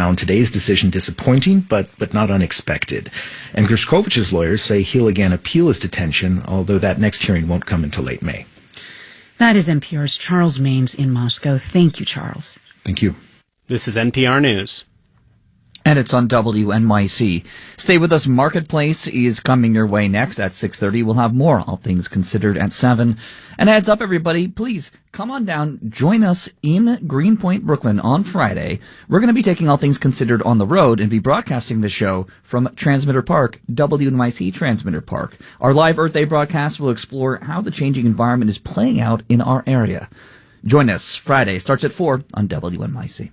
found today's decision disappointing, but not unexpected. And Gershkovich's lawyers say he'll again appeal his detention, although that next hearing won't come until late May. That is NPR's Charles Maynes in Moscow. Thank you, Charles. Thank you. This is NPR News. And it's on WNYC. Stay with us. Marketplace is coming your way next at 6:30. We'll have more All Things Considered at 7. And heads up, everybody, please come on down. Join us in Greenpoint, Brooklyn on Friday. We're going to be taking All Things Considered on the road and be broadcasting the show from Transmitter Park, WNYC Transmitter Park. Our live Earth Day broadcast will explore how the changing environment is playing out in our area. Join us Friday. Starts at 4 on WNYC.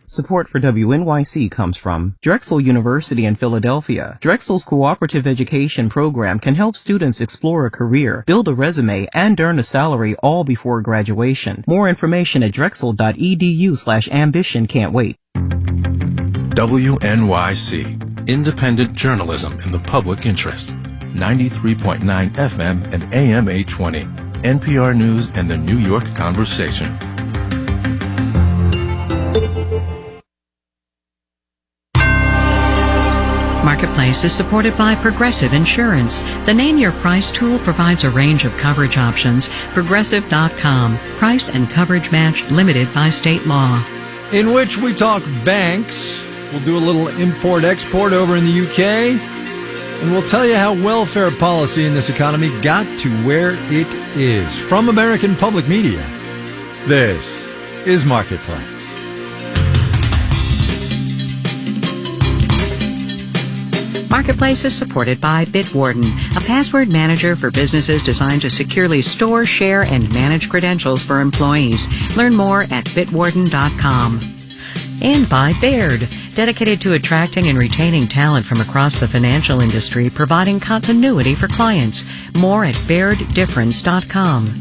Support for WNYC comes from Drexel University in Philadelphia. Drexel's cooperative education program can help students explore a career, build a resume, and earn a salary all before graduation. More information at drexel.edu/ambition. Can't wait. WNYC, independent journalism in the public interest. 93.9 FM and AM 820. NPR News and the New York Conversation. Marketplace is supported by Progressive Insurance. The Name Your Price tool provides a range of coverage options. Progressive.com. Price and coverage match limited by state law. In which we talk banks. We'll do a little import-export over in the UK. And we'll tell you how welfare policy in this economy got to where it is. From American Public Media, this is Marketplace. Marketplace is supported by Bitwarden, a password manager for businesses designed to securely store, share, and manage credentials for employees. Learn more at bitwarden.com. And by Baird, dedicated to attracting and retaining talent from across the financial industry, providing continuity for clients. More at bairdifference.com.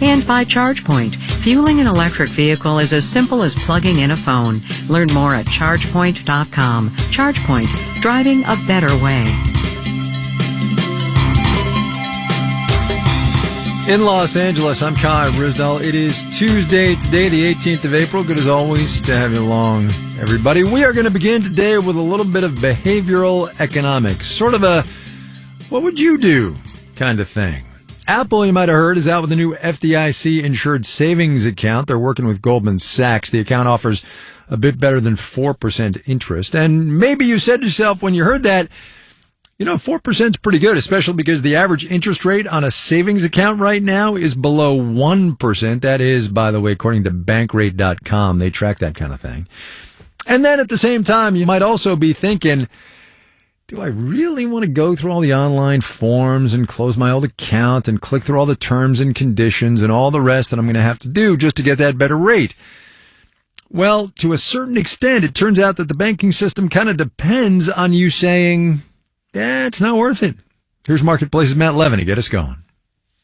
And by ChargePoint, fueling an electric vehicle is as simple as plugging in a phone. Learn more at chargepoint.com. ChargePoint, driving a better way. In Los Angeles, I'm Kai Risdell. It is Tuesday, today the 18th of April. Good as always to have you along, everybody. We are going to begin today with a little bit of behavioral economics, sort of a what would you do kind of thing. Apple, you might have heard, is out with a new FDIC-insured savings account. They're working with Goldman Sachs. The account offers a bit better than 4% interest. And maybe you said to yourself when you heard that, 4% is pretty good, especially because the average interest rate on a savings account right now is below 1%. That is, by the way, according to Bankrate.com. They track that kind of thing. And then at the same time, you might also be thinking, do I really want to go through all the online forms and close my old account and click through all the terms and conditions and all the rest that I'm going to have to do just to get that better rate? Well, to a certain extent, it turns out that the banking system kind of depends on you saying, it's not worth it. Here's Marketplace's Matt Levin to get us going.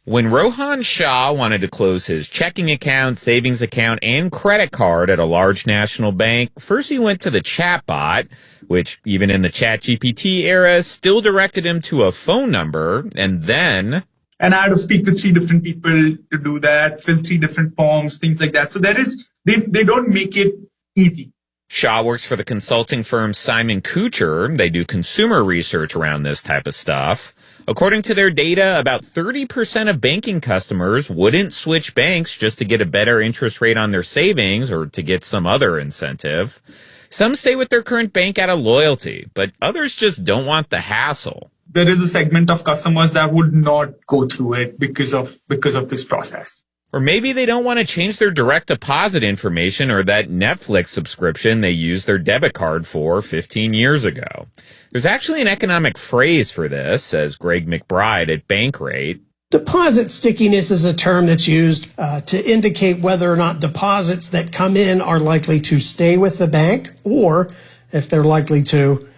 When Rohan Shah wanted to close his checking account, savings account, and credit card at a large national bank, first he went to the chatbot, which even in the ChatGPT era still directed him to a phone number, and then... And I had to speak to 3 different people to do that, fill 3 different forms, things like that. So they don't make it easy. Shah works for the consulting firm Simon Kucher. They do consumer research around this type of stuff. According to their data, about 30% of banking customers wouldn't switch banks just to get a better interest rate on their savings or to get some other incentive. Some stay with their current bank out of loyalty, but others just don't want the hassle. There is a segment of customers that would not go through it because of this process. Or maybe they don't want to change their direct deposit information or that Netflix subscription they used their debit card for 15 years ago. There's actually an economic phrase for this, says Greg McBride at Bankrate. Deposit stickiness is a term that's used to indicate whether or not deposits that come in are likely to stay with the bank or if they're likely to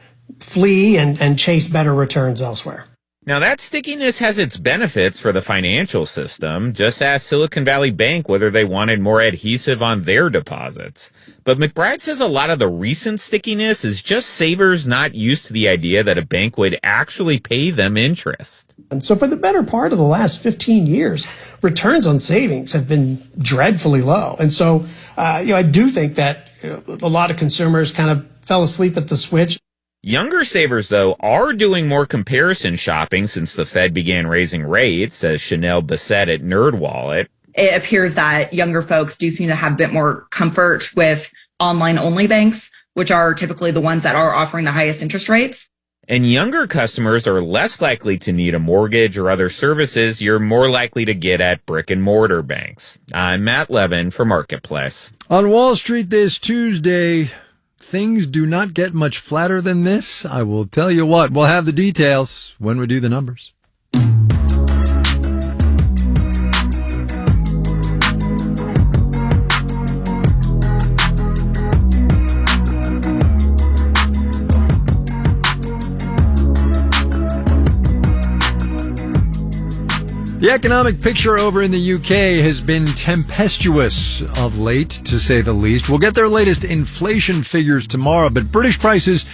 flee and chase better returns elsewhere. Now, that stickiness has its benefits for the financial system. Just ask Silicon Valley Bank whether they wanted more adhesive on their deposits. But McBride says a lot of the recent stickiness is just savers not used to the idea that a bank would actually pay them interest. And so for the better part of the last 15 years, returns on savings have been dreadfully low. And so, I do think that A lot of consumers kind of fell asleep at the switch. Younger savers, though, are doing more comparison shopping since the Fed began raising rates, says Chanel Bissett at NerdWallet. It appears that younger folks do seem to have a bit more comfort with online-only banks, which are typically the ones that are offering the highest interest rates. And younger customers are less likely to need a mortgage or other services you're more likely to get at brick-and-mortar banks. I'm Matt Levin for Marketplace. On Wall Street this Tuesday, things do not get much flatter than this. I will tell you what, we'll have the details when we do the numbers. The economic picture over in the UK has been tempestuous of late, to say the least. We'll get their latest inflation figures tomorrow, but British prices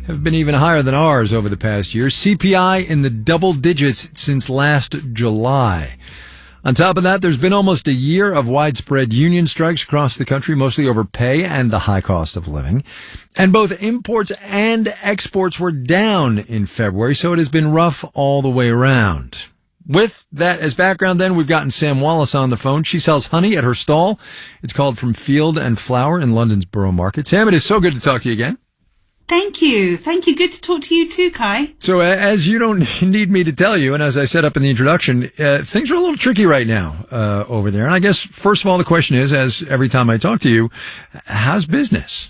have been even higher than ours over the past year. CPI in the double digits since last July. On top of that, there's been almost a year of widespread union strikes across the country, mostly over pay and the high cost of living. And both imports and exports were down in February, so it has been rough all the way around. With that as background, then, we've gotten Sam Wallace on the phone. She sells honey at her stall. It's called From Field and Flower in London's Borough Market. Sam, it is so good to talk to you again. Thank you. Thank you. Good to talk to you too, Kai. So as you don't need me to tell you, and as I said up in the introduction, things are a little tricky right now over there. And I guess, first of all, the question is, as every time I talk to you, how's business?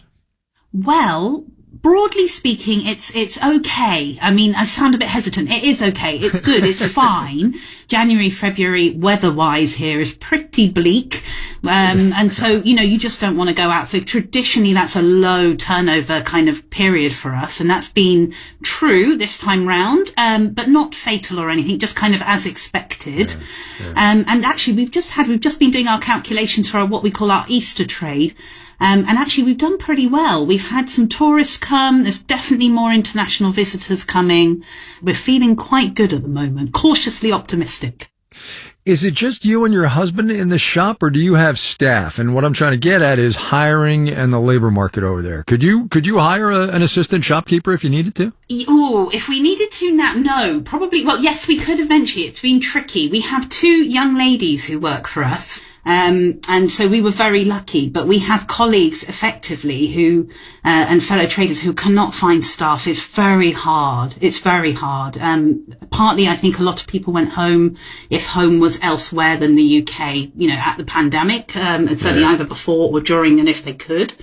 Well, broadly speaking, it's okay. I mean, I sound a bit hesitant. It is okay. It's good. It's fine. January, February, weather-wise here is pretty bleak. And so, you just don't want to go out. So traditionally, that's a low turnover kind of period for us. And that's been true this time round, but not fatal or anything, just kind of as expected. Yeah. And actually, we've just been doing our calculations for what we call our Easter trade. And actually, we've done pretty well. We've had some tourists come. There's definitely more international visitors coming. We're feeling quite good at the moment, cautiously optimistic. Is it just you and your husband in the shop, or do you have staff? And what I'm trying to get at is hiring and the labor market over there. Could you hire an assistant shopkeeper if you needed to? Oh, if we needed to now, no, probably. Well, yes, we could eventually. It's been tricky. We have 2 young ladies who work for us. And so we were very lucky, but we have colleagues effectively who, and fellow traders who cannot find staff. It's very hard. It's very hard. Partly, I think a lot of people went home if home was elsewhere than the UK, at the pandemic, and certainly either before or during and if they could.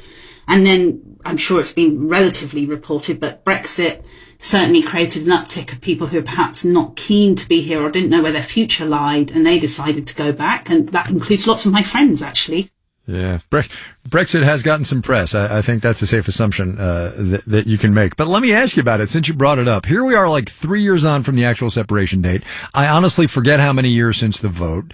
And then I'm sure it's been relatively reported, but Brexit certainly created an uptick of people who are perhaps not keen to be here or didn't know where their future lied, and they decided to go back. And that includes lots of my friends, actually. Yeah, Brexit has gotten some press. I think that's a safe assumption that you can make. But let me ask you about it, since you brought it up. Here we are, like 3 years on from the actual separation date. I honestly forget how many years since the vote.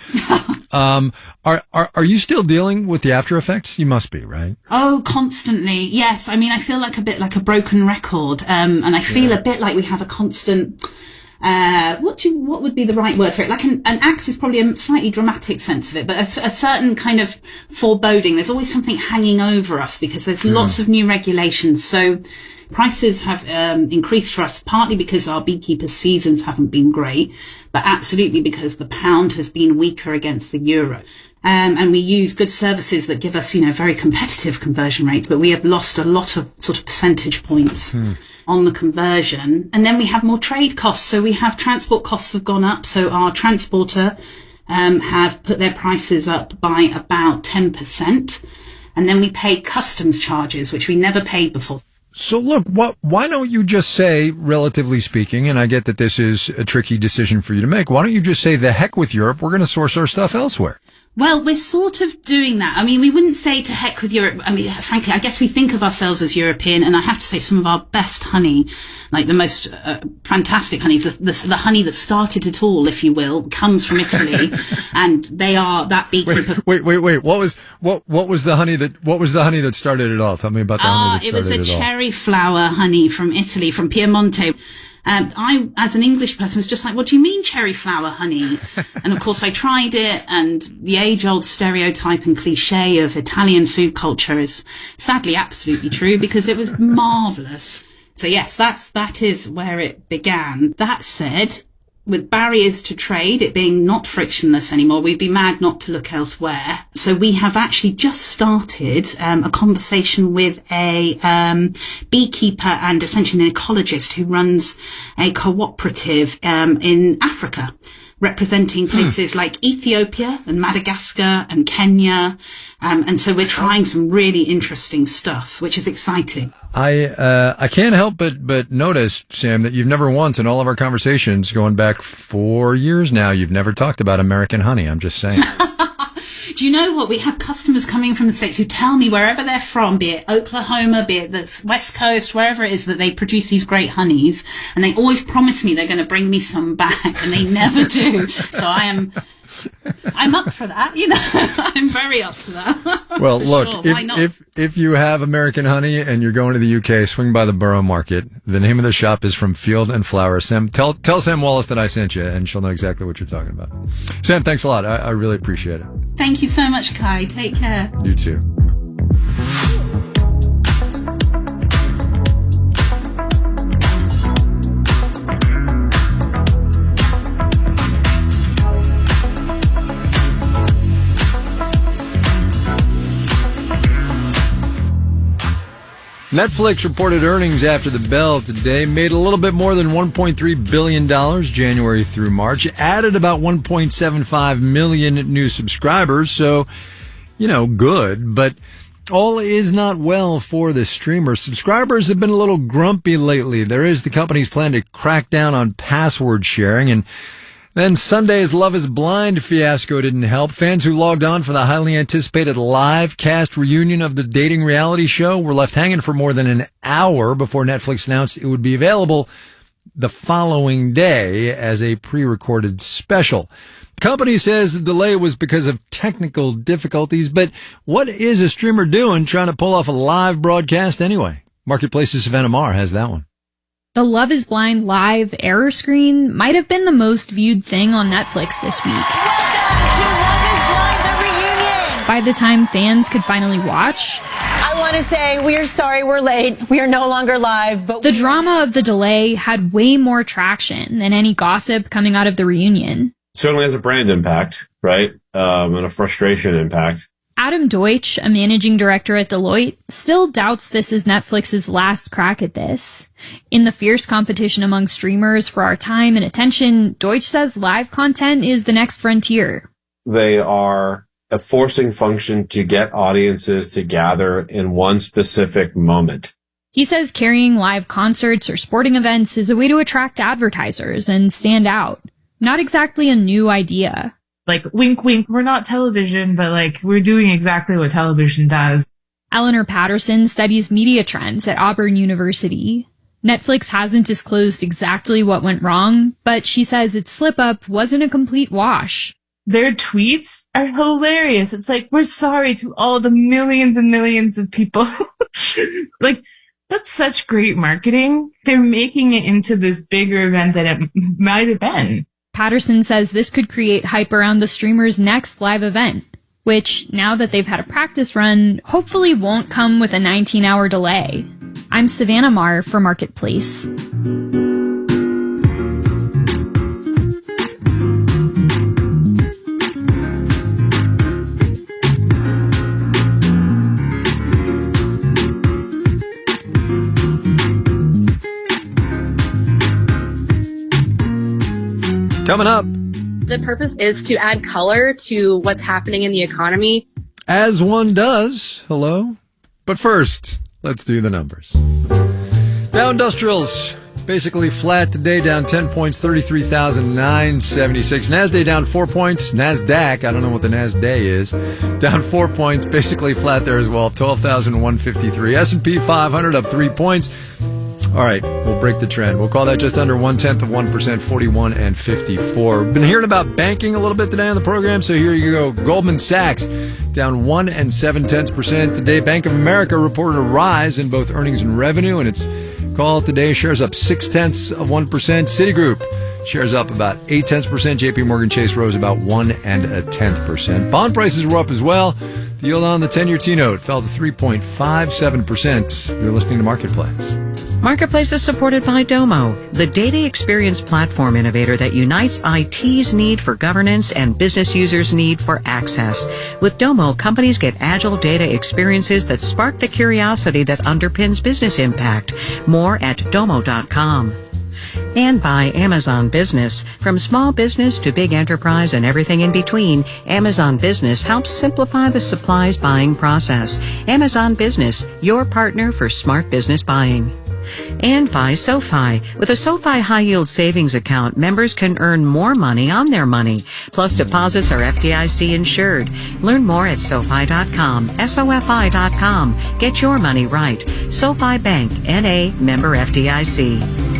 Are you still dealing with the after effects? You must be, right? Oh, constantly. Yes. I mean, I feel like a bit like a broken record. And I feel a bit like we have a constant, what would be the right word for it? Like an axe is probably a slightly dramatic sense of it, but a certain kind of foreboding. There's always something hanging over us because there's lots of new regulations. So prices have increased for us, partly because our beekeepers' seasons haven't been great, but absolutely because the pound has been weaker against the euro. And we use good services that give us, very competitive conversion rates, but we have lost a lot of sort of percentage points on the conversion. And then we have more trade costs. So we have transport costs have gone up. So our transporter have put their prices up by about 10%. And then we pay customs charges, which we never paid before. So look, why don't you just say, relatively speaking, and I get that this is a tricky decision for you to make, why don't you just say, the heck with Europe, we're going to source our stuff elsewhere? Well, we're sort of doing that. I mean, we wouldn't say to heck with Europe. I mean, frankly, I guess we think of ourselves as European, and I have to say some of our best honey, like the most fantastic honey, the honey that started it all, if you will, comes from Italy, and they are that beekeeper. Wait. What was the honey that started it all? Tell me about the honey that started it all. It was a cherry flower honey from Italy, from Piemonte. I, as an English person, was just like, what do you mean cherry flower honey? And of course I tried it, and the age-old stereotype and cliche of Italian food culture is sadly absolutely true, because it was marvellous. So yes, that is where it began. That said, with barriers to trade, it being not frictionless anymore, we'd be mad not to look elsewhere. So we have actually just started a conversation with a beekeeper and essentially an ecologist who runs a cooperative in Africa, representing places like Ethiopia and Madagascar and Kenya. And so we're trying some really interesting stuff, which is exciting. I can't help but notice, Sam, that you've never once in all of our conversations going back 4 years now, you've never talked about American honey. I'm just saying. Do you know what? We have customers coming from the States who tell me wherever they're from, be it Oklahoma, be it the West Coast, wherever it is, that they produce these great honeys, and they always promise me they're going to bring me some back, and they never do. So I'm up for that, you know. I'm very up for that. Well, For look, sure. if you have American honey and you're going to the UK, swing by the Borough Market. The name of the shop is From Field and Flower. Sam, tell Sam Wallace that I sent you, and she'll know exactly what you're talking about. Sam, thanks a lot. I really appreciate it. Thank you so much, Kai. Take care. You too. Netflix reported earnings after the bell today, made a little bit more than $1.3 billion January through March, added about 1.75 million new subscribers, so, good, but all is not well for the streamer. Subscribers have been a little grumpy lately. There is the company's plan to crack down on password sharing, and then Sunday's Love is Blind fiasco didn't help. Fans who logged on for the highly anticipated live cast reunion of the dating reality show were left hanging for more than an hour before Netflix announced it would be available the following day as a pre-recorded special. The company says the delay was because of technical difficulties, but what is a streamer doing trying to pull off a live broadcast anyway? Marketplace's Savannah Marr has that one. The Love is Blind live error screen might have been the most viewed thing on Netflix this week. By the time fans could finally watch, I want to say we are sorry we're late. We are no longer live, but the drama of the delay had way more traction than any gossip coming out of the reunion. Certainly has a brand impact, right? And a frustration impact. Adam Deutsch, a managing director at Deloitte, still doubts this is Netflix's last crack at this. In the fierce competition among streamers for our time and attention, Deutsch says live content is the next frontier. They are a forcing function to get audiences to gather in one specific moment. He says carrying live concerts or sporting events is a way to attract advertisers and stand out. Not exactly a new idea. Like, wink, wink, we're not television, but we're doing exactly what television does. Eleanor Patterson studies media trends at Auburn University. Netflix hasn't disclosed exactly what went wrong, but she says its slip-up wasn't a complete wash. Their tweets are hilarious. It's like, we're sorry to all the millions and millions of people. That's such great marketing. They're making it into this bigger event that it might have been. Patterson says this could create hype around the streamer's next live event, which, now that they've had a practice run, hopefully won't come with a 19-hour delay. I'm Savannah Marr for Marketplace. Coming up. The purpose is to add color to what's happening in the economy. As one does. Hello. But first, let's do the numbers. Dow Industrials basically flat today, down 10 points, 33,976. NASDAQ down 4 points. NASDAQ, I don't know what the NASDAQ is, down 4 points, basically flat there as well, 12,153. S&P 500 up 3 points. All right, we'll break the trend. We'll call that just under 0.1%, 41 and 54. Been hearing about banking a little bit today on the program, so here you go. Goldman Sachs down 1.7% today. Bank of America reported a rise in both earnings and revenue, and its Call today. Shares up 0.6%. Citigroup shares up about 0.8%. JP Morgan Chase rose about 1.1%. Bond prices were up as well. The yield on the 10-year T-note fell to 3.57%. You're listening to Marketplace. Marketplace is supported by Domo, the data experience platform innovator that unites IT's need for governance and business users' need for access. With Domo, companies get agile data experiences that spark the curiosity that underpins business impact. More at domo.com. And by Amazon Business. From small business to big enterprise and everything in between, Amazon Business helps simplify the supplies buying process. Amazon Business, your partner for smart business buying. And by SoFi. With a SoFi high-yield savings account, members can earn more money on their money. Plus, deposits are FDIC insured. Learn more at SoFi.com, SoFi.com. Get your money right. SoFi Bank, N.A., member FDIC.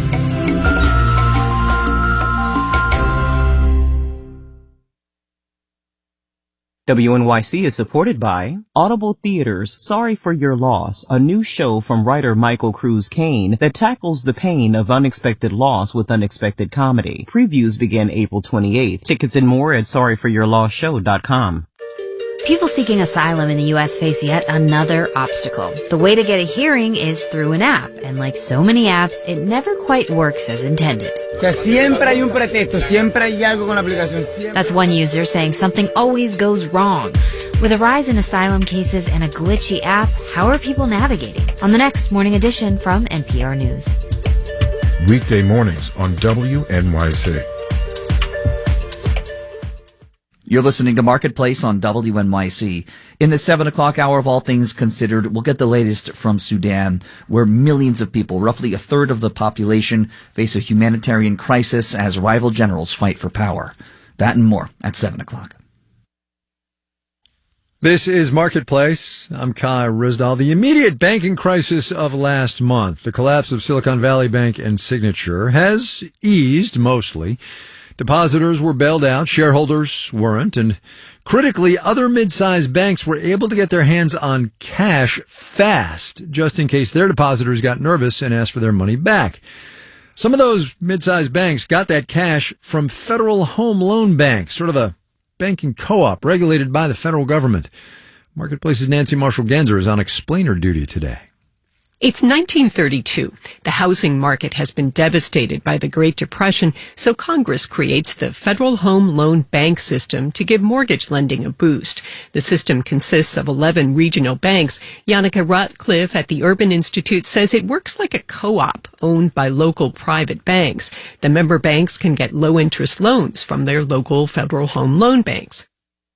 WNYC is supported by Audible Theater's Sorry for Your Loss, a new show from writer Michael Cruz Kane that tackles the pain of unexpected loss with unexpected comedy. Previews begin April 28th. Tickets and more at sorryforyourlossshow.com. People seeking asylum in the U.S. face yet another obstacle. The way to get a hearing is through an app, and like so many apps, it never quite works as intended. That's one user saying something always goes wrong. With a rise in asylum cases and a glitchy app, how are people navigating? On the next Morning Edition from NPR News. Weekday mornings on WNYC. You're listening to Marketplace on WNYC. In the 7 o'clock hour of All Things Considered, we'll get the latest from Sudan, where millions of people, roughly a third of the population, face a humanitarian crisis as rival generals fight for power. That and more at 7 o'clock. This is Marketplace. I'm Kai Risdal. The immediate banking crisis of last month, the collapse of Silicon Valley Bank and Signature, has eased mostly. Depositors were bailed out, shareholders weren't, and critically, other mid-sized banks were able to get their hands on cash fast, just in case their depositors got nervous and asked for their money back. Some of those mid-sized banks got that cash from Federal Home Loan Bank, sort of a banking co-op regulated by the federal government. Marketplace's Nancy Marshall-Genzer is on explainer duty today. It's 1932. The housing market has been devastated by the Great Depression, so Congress creates the Federal Home Loan Bank System to give mortgage lending a boost. The system consists of 11 regional banks. Yannicka Ratcliffe at the Urban Institute says it works like a co-op owned by local private banks. The member banks can get low-interest loans from their local Federal Home Loan Banks.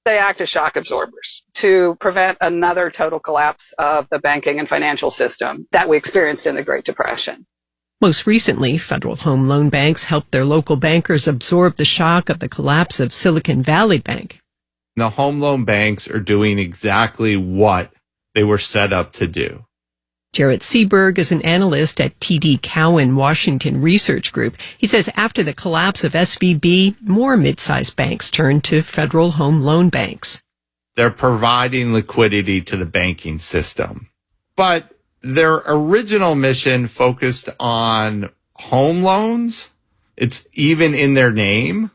They act as shock absorbers to prevent another total collapse of the banking and financial system that we experienced in the Great Depression. Most recently, Federal Home Loan Banks helped their local bankers absorb the shock of the collapse of Silicon Valley Bank. The home loan banks are doing exactly what they were set up to do. Jarrett Seberg is an analyst at TD Cowen Washington Research Group. He says after the collapse of SVB, more mid-sized banks turned to Federal Home Loan Banks. They're providing liquidity to the banking system. But their original mission focused on home loans. It's even in their name.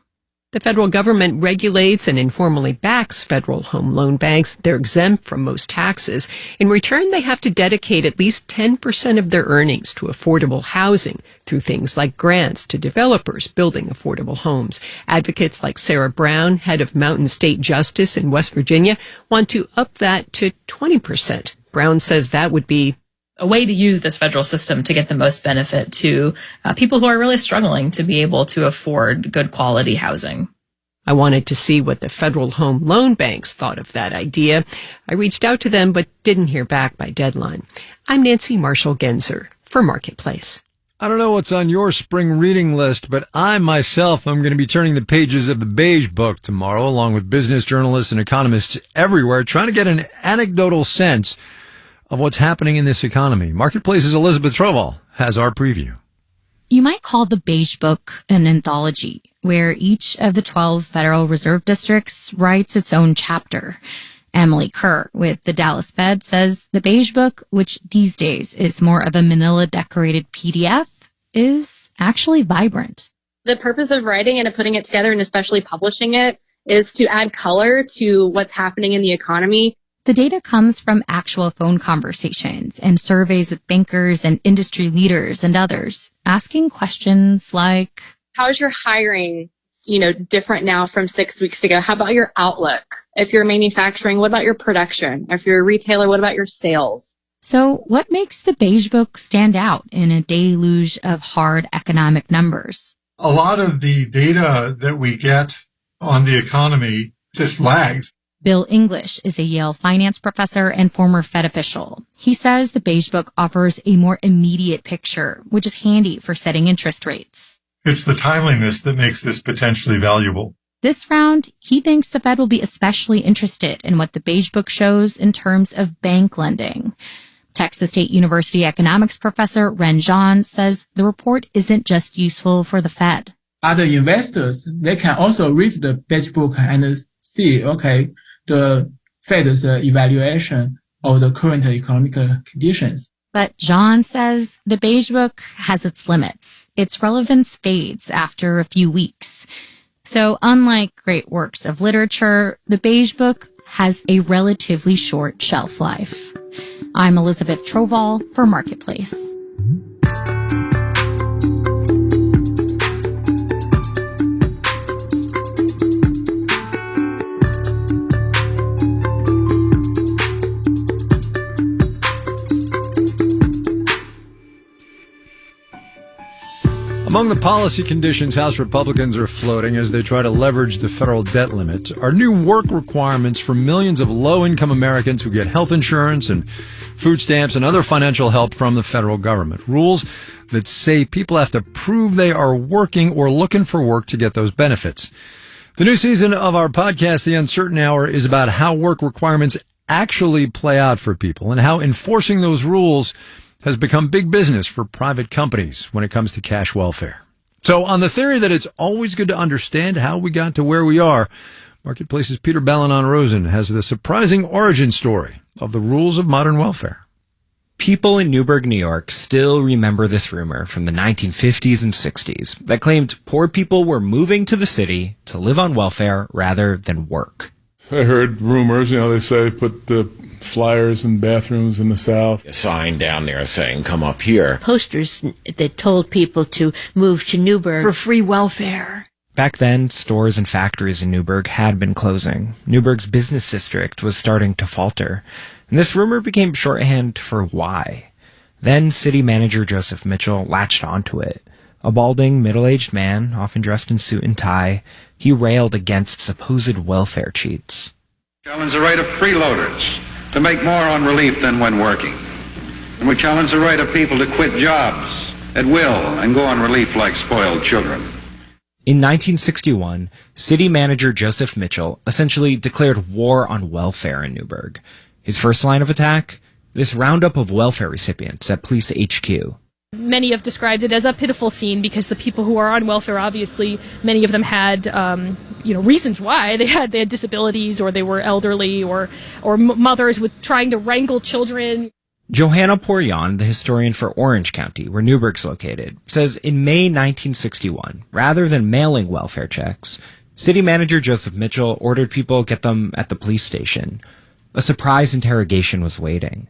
The federal government regulates and informally backs Federal Home Loan Banks. They're exempt from most taxes. In return, they have to dedicate at least 10% of their earnings to affordable housing through things like grants to developers building affordable homes. Advocates like Sarah Brown, head of Mountain State Justice in West Virginia, want to up that to 20%. Brown says that would be a way to use this federal system to get the most benefit to people who are really struggling to be able to afford good quality housing. I wanted to see what the Federal Home Loan Banks thought of that idea. I reached out to them but didn't hear back by deadline. I'm Nancy Marshall-Genzer for Marketplace. I don't know what's on your spring reading list, but I myself am going to be turning the pages of the Beige Book tomorrow, along with business journalists and economists everywhere, trying to get an anecdotal sense of what's happening in this economy. Marketplace's Elizabeth Trovall has our preview. You might call the Beige Book an anthology, where each of the 12 Federal Reserve districts writes its own chapter. Emily Kerr with the Dallas Fed says the Beige Book, which these days is more of a manila decorated PDF, is actually vibrant. The purpose of writing and putting it together and especially publishing it is to add color to what's happening in the economy. The data comes from actual phone conversations and surveys with bankers and industry leaders and others, asking questions like, How's your hiring, different now from 6 weeks ago? How about your outlook? If you're manufacturing, what about your production? If you're a retailer, what about your sales? So what makes the Beige Book stand out in a deluge of hard economic numbers? A lot of the data that we get on the economy just lags. Bill English is a Yale finance professor and former Fed official. He says the Beige Book offers a more immediate picture, which is handy for setting interest rates. It's the timeliness that makes this potentially valuable. This round, he thinks the Fed will be especially interested in what the Beige Book shows in terms of bank lending. Texas State University economics professor Ren Zhang says the report isn't just useful for the Fed. Other investors, they can also read the Beige Book and see, the Fed's evaluation of the current economic conditions. But Zhang says the Beige Book has its limits. Its relevance fades after a few weeks. So unlike great works of literature, the Beige Book has a relatively short shelf life. I'm Elizabeth Troval for Marketplace. Among the policy conditions House Republicans are floating as they try to leverage the federal debt limit are new work requirements for millions of low-income Americans who get health insurance and food stamps and other financial help from the federal government. Rules that say people have to prove they are working or looking for work to get those benefits. The new season of our podcast, The Uncertain Hour, is about how work requirements actually play out for people and how enforcing those rules has become big business for private companies when it comes to cash welfare. So on the theory that it's always good to understand how we got to where we are, Marketplace's Peter Balonon-Rosen has the surprising origin story of the rules of modern welfare. People in Newburgh, New York still remember this rumor from the 1950s and 60s that claimed poor people were moving to the city to live on welfare rather than work. I heard rumors, they say put the flyers in bathrooms in the South. A sign down there saying, come up here. Posters that told people to move to Newburgh for free welfare. Back then, stores and factories in Newburgh had been closing. Newburgh's business district was starting to falter. And this rumor became shorthand for why. Then city manager Joseph Mitchell latched onto it. A balding, middle-aged man, often dressed in suit and tie, he railed against supposed welfare cheats. Challenge the right of freeloaders to make more on relief than when working. And we challenge the right of people to quit jobs at will and go on relief like spoiled children. In 1961, city manager Joseph Mitchell essentially declared war on welfare in Newburgh. His first line of attack? This roundup of welfare recipients at Police HQ. Many have described it as a pitiful scene because the people who are on welfare, obviously, many of them had, reasons why. They had disabilities, or they were elderly, or mothers with trying to wrangle children. Johanna Porjan, the historian for Orange County, where Newburgh's located, says in May 1961, rather than mailing welfare checks, city manager Joseph Mitchell ordered people get them at the police station. A surprise interrogation was waiting.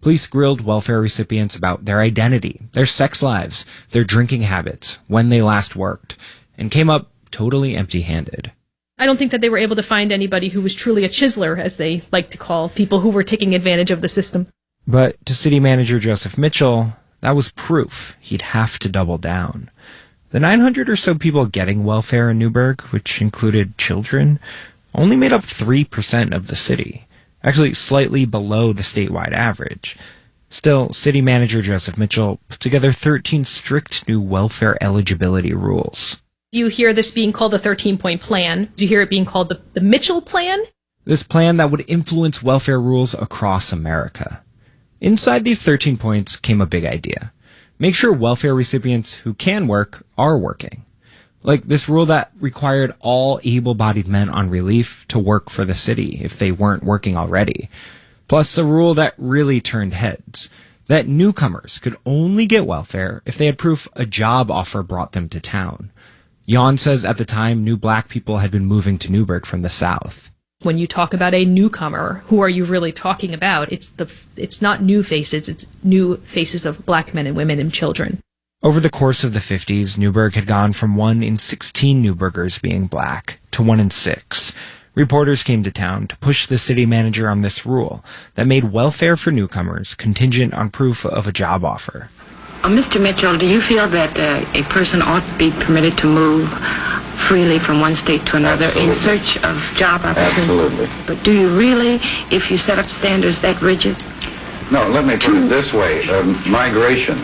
Police grilled welfare recipients about their identity, their sex lives, their drinking habits, when they last worked, and came up totally empty-handed. I don't think that they were able to find anybody who was truly a chiseler, as they like to call people who were taking advantage of the system. But to city manager Joseph Mitchell, that was proof he'd have to double down. The 900 or so people getting welfare in Newburgh, which included children, only made up 3% of the city. Actually slightly below the statewide average. Still, city manager Joseph Mitchell put together 13 strict new welfare eligibility rules. Do you hear this being called the 13-point plan? Do you hear it being called the Mitchell plan? This plan that would influence welfare rules across America. Inside these 13 points came a big idea. Make sure welfare recipients who can work are working. Like this rule that required all able-bodied men on relief to work for the city if they weren't working already. Plus a rule that really turned heads, that newcomers could only get welfare if they had proof a job offer brought them to town. Jan says at the time, new black people had been moving to Newburgh from the South. When you talk about a newcomer, who are you really talking about? It's not new faces, it's new faces of black men and women and children. Over the course of the 50s, Newburgh had gone from 1 in 16 Newburghers being black to 1 in 6. Reporters came to town to push the city manager on this rule that made welfare for newcomers contingent on proof of a job offer. Mr. Mitchell, do you feel that a person ought to be permitted to move freely from one state to another in search of job opportunities? Absolutely. But do you really, if you set up standards that rigid? No, let me put it this way. Migration,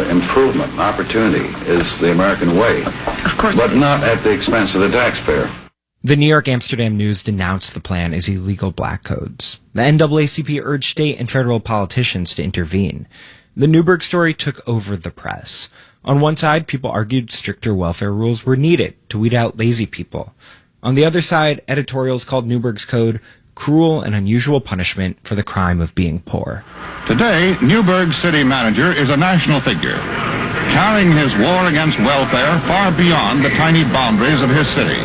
improvement, opportunity is the American way. Of course. But not at the expense of the taxpayer. The New York Amsterdam News denounced the plan as illegal black codes. The NAACP urged state and federal politicians to intervene. The Newburgh story took over the press. On one side, people argued stricter welfare rules were needed to weed out lazy people. On the other side, editorials called Newburgh's code cruel and unusual punishment for the crime of being poor. Today, Newburgh city manager is a national figure, carrying his war against welfare far beyond the tiny boundaries of his city.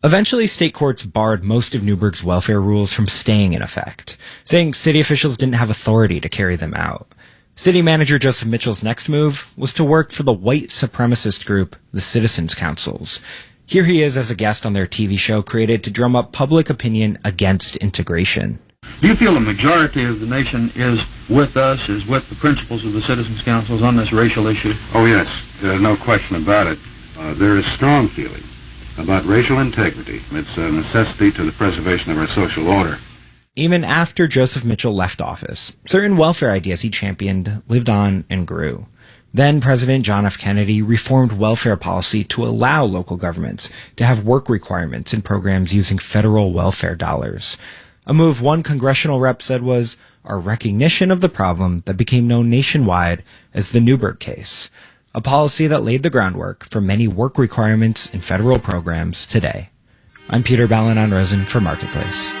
Eventually, state courts barred most of Newburgh's welfare rules from staying in effect, saying city officials didn't have authority to carry them out. City manager Joseph Mitchell's next move was to work for the white supremacist group, the Citizens Councils. Here he is as a guest on their TV show created to drum up public opinion against integration. Do you feel the majority of the nation is with us, is with the principles of the Citizens Councils on this racial issue? Oh, yes. There's no question about it. There is strong feeling about racial integrity. It's a necessity to the preservation of our social order. Even after Joseph Mitchell left office, certain welfare ideas he championed lived on and grew. Then President John F. Kennedy reformed welfare policy to allow local governments to have work requirements in programs using federal welfare dollars. A move one congressional rep said was a recognition of the problem that became known nationwide as the Newburgh case, a policy that laid the groundwork for many work requirements in federal programs today. I'm Peter Balanon-Rosen for Marketplace.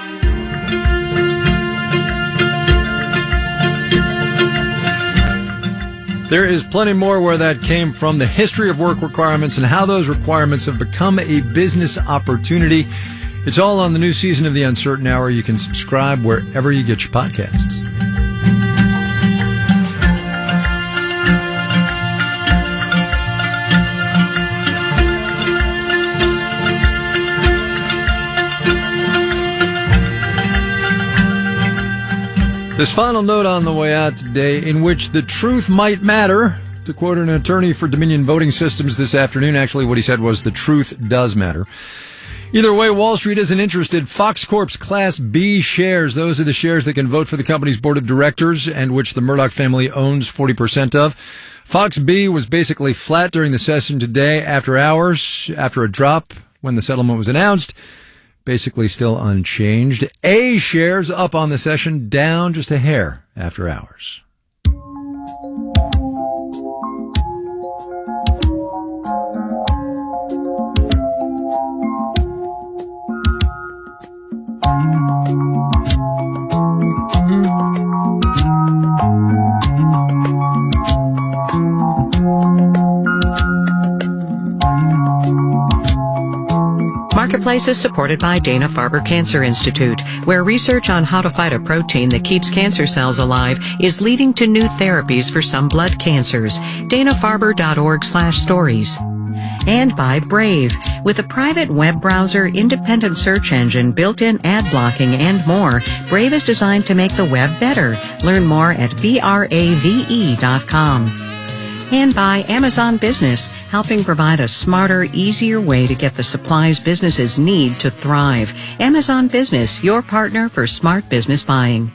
There is plenty more where that came from, the history of work requirements and how those requirements have become a business opportunity. It's all on the new season of The Uncertain Hour. You can subscribe wherever you get your podcasts. This final note on the way out today, in which the truth might matter, to quote an attorney for Dominion Voting Systems this afternoon. Actually, what he said was the truth does matter. Either way, Wall Street isn't interested. Fox Corp's Class B shares, those are the shares that can vote for the company's board of directors and which the Murdoch family owns 40% of. Fox B was basically flat during the session today after hours, after a drop when the settlement was announced. Basically still unchanged. A shares up on the session, down just a hair after hours. Marketplace is supported by Dana-Farber Cancer Institute, where research on how to fight a protein that keeps cancer cells alive is leading to new therapies for some blood cancers. Danafarber.org/stories. And by Brave. With a private web browser, independent search engine, built-in ad blocking, and more, Brave is designed to make the web better. Learn more at brave.com. And by Amazon Business, helping provide a smarter, easier way to get the supplies businesses need to thrive. Amazon Business, your partner for smart business buying.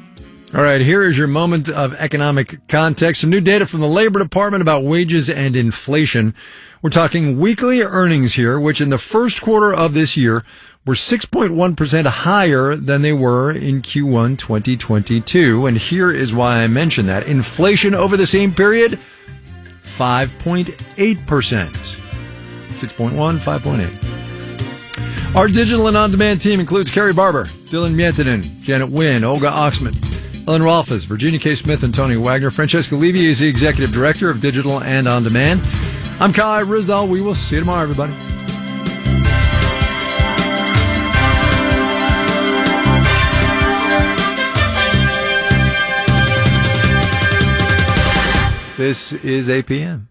All right, here is your moment of economic context. Some new data from the Labor Department about wages and inflation. We're talking weekly earnings here, which in the first quarter of this year were 6.1% higher than they were in Q1 2022. And here is why I mention that. Inflation over the same period, 5.8%. 6.1, 5.8. Our digital and on-demand team includes Carrie Barber, Dylan Mietinen, Janet Wynn, Olga Oxman, Ellen Rolfes, Virginia K. Smith, and Tony Wagner. Francesca Levy is the Executive Director of Digital and On Demand. I'm Kai Ryssdal. We will see you tomorrow, everybody. This is APM.